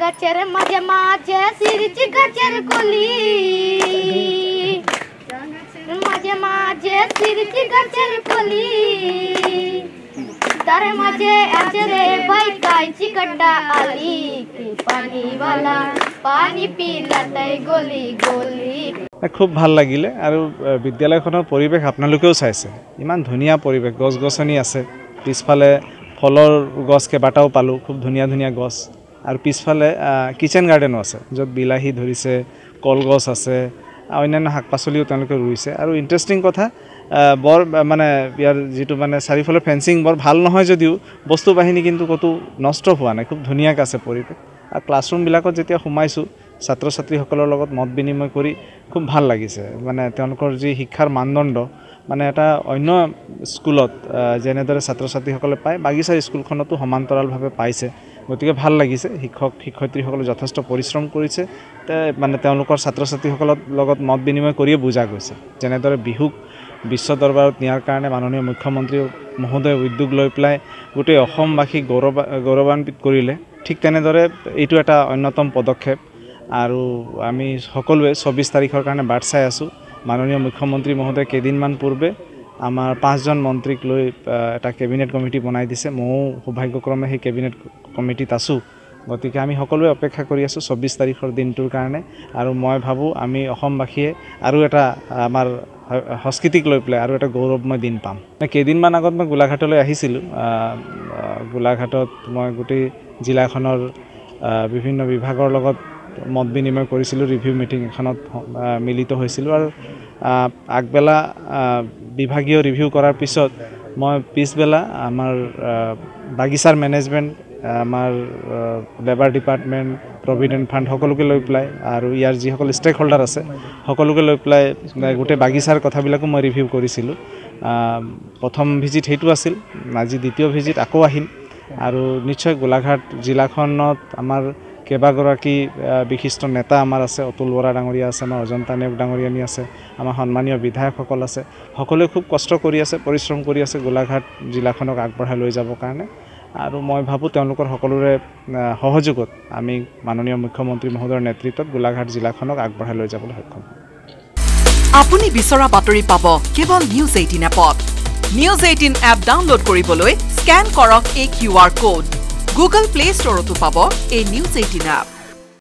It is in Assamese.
गचर मजे माजे सिरची गचर कोली मजे माजे सिरची गचर कोली तारे मजे अचरे भाई कायची गड्डा आली की पानी वाला पानी पीला तई गोली गोली खूब ভাল লাগিলে আৰু বিদ্যালয়খনৰ পৰিৱেশ আপোনালোকেও চাইছে ইমান ধুনীয়া পৰিৱেশ গছ গছনি আছে পিছফালে ফলৰ গছ কেইবাটাও পালো খুব ধুনীয়া ধুনীয়া গছ আৰু পিছফালে কিচেন গাৰ্ডেনো আছে য'ত বিলাহী ধৰিছে কলগছ আছে অন্যান্য শাক-পাচলিও তেওঁলোকে ৰুইছে আৰু ইন্টাৰেষ্টিং কথা বৰ মানে ইয়াৰ যেটো মানে চাৰিফালে ফেন্সিং বৰ ভাল নহয় যদিও বস্তু বাহিনী কিন্তু কতো নষ্ট হোৱা নাই খুব ধুনীয়াকৈ আছে পৰিৱেশ আৰু ক্লাছৰুম বিলাকত যেতিয়া সোমাইছো ছাত্ৰ ছাত্ৰীসকলৰ লগত মত বিনিময় কৰি খুব ভাল লাগিছে মানে তেওঁলোকৰ যি শিক্ষাৰ মানদণ্ড মানে এটা অন্য স্কুলত যেনেদৰে ছাত্ৰ ছাত্ৰীসকলে পায় বাগিচাৰ স্কুলখনতো সমান্তৰালভাৱে পাইছে গতিকে ভাল লাগিছে শিক্ষক শিক্ষয়িত্ৰীসকলে যথেষ্ট পৰিশ্ৰম কৰিছে মানে তেওঁলোকৰ ছাত্ৰ ছাত্ৰীসকলৰ লগত মত বিনিময় কৰিয়ে বুজা গৈছে যেনেদৰে বিহুক বিশ্ব দৰবাৰত নিয়াৰ কাৰণে মাননীয় মুখ্যমন্ত্ৰী মহোদয় উদ্যোগ লৈ পেলাই গোটেই অসমবাসী গৌৰৱান্বিত কৰিলে ঠিক তেনেদৰে এইটো এটা অন্যতম পদক্ষেপ আৰু আমি সকলোৱে 24 তাৰিখৰ কাৰণে বাট চাই আছো মাননীয় মুখ্যমন্ত্ৰী মহোদয় কেদিনমান পূৰ্বে আমাৰ 5 জন মন্ত্ৰীক লৈ এটা কেবিনেট কমিটি বনাই দিছে মই সৌভাগ্যক্ৰমে সেই কেবিনেট কমিটিত আছো গতিকে আমি সকলোৱে অপেক্ষা কৰি আছো 24 তাৰিখৰ দিনটোৰ কাৰণে আৰু মই ভাবো আমি অসমবাসীয়ে আৰু এটা আমাৰ সংস্কৃতিক লৈ পেলাই আৰু এটা গৌৰৱময় দিন পাম কেদিনমান আগত মই গোলাঘাটলৈ আহিছিলো গোলাঘাটত মই গোটেই জিলাখনৰ বিভিন্ন বিভাগৰ লগত মত বিনিময় কৰিছিলো ৰিভিউ মিটিং এখনত মিলিত হৈছিলো আৰু আগবেলা বিভাগীয় ৰিভিউ কৰাৰ পিছত মই পিছবেলা আমাৰ বাগিচাৰ মেনেজমেন্ট আমাৰ লেবাৰ ডিপাৰ্টমেন্ট প্ৰভিডেন্ট ফান্ড সকলোকে লৈ পেলাই আৰু ইয়াৰ যি সকল ষ্টেক হোল্ডাৰ আছে সকলোকে লৈ পেলাই গোটেই বাগিচাৰ কথাবিলাকো মই ৰিভিউ কৰিছিলো প্ৰথম ভিজিট হেতু আছিল আজি দ্বিতীয় ভিজিট আকৌ আহিম আৰু নিশ্চয় গোলাঘাট জিলাখনত আমাৰ কেবাগৰাকী বিশিষ্ট নেতা আমাৰ আছে অতুল বৰা ডাঙৰীয়া আছে আমাৰ অজন্তা নেওগ ডাঙৰীয়ানী আছে আমাৰ সন্মানীয় বিধায়কসকল আছে সকলোৱে খুব কষ্ট কৰি আছে পৰিশ্ৰম কৰি আছে গোলাঘাট জিলাখনক আগবঢ়াই লৈ যাব কাৰণে আৰু মই ভাবো তেওঁলোকৰ সকলোৰে সহযোগত আমি মাননীয় মুখ্যমন্ত্ৰী মহোদয়ৰ নেতৃত্বত গোলাঘাট জিলাখনক আগবঢ়াই লৈ যাবলৈ সক্ষম আপুনি বিচৰা বাতৰি পাব কেৱল নিউজ 18 এপত নিউজ 18 এপ ডাউনলোড কৰিবলৈ স্ক্যান কৰক এই QR code Google Play Store to পাব এই নিউজ 18 এপ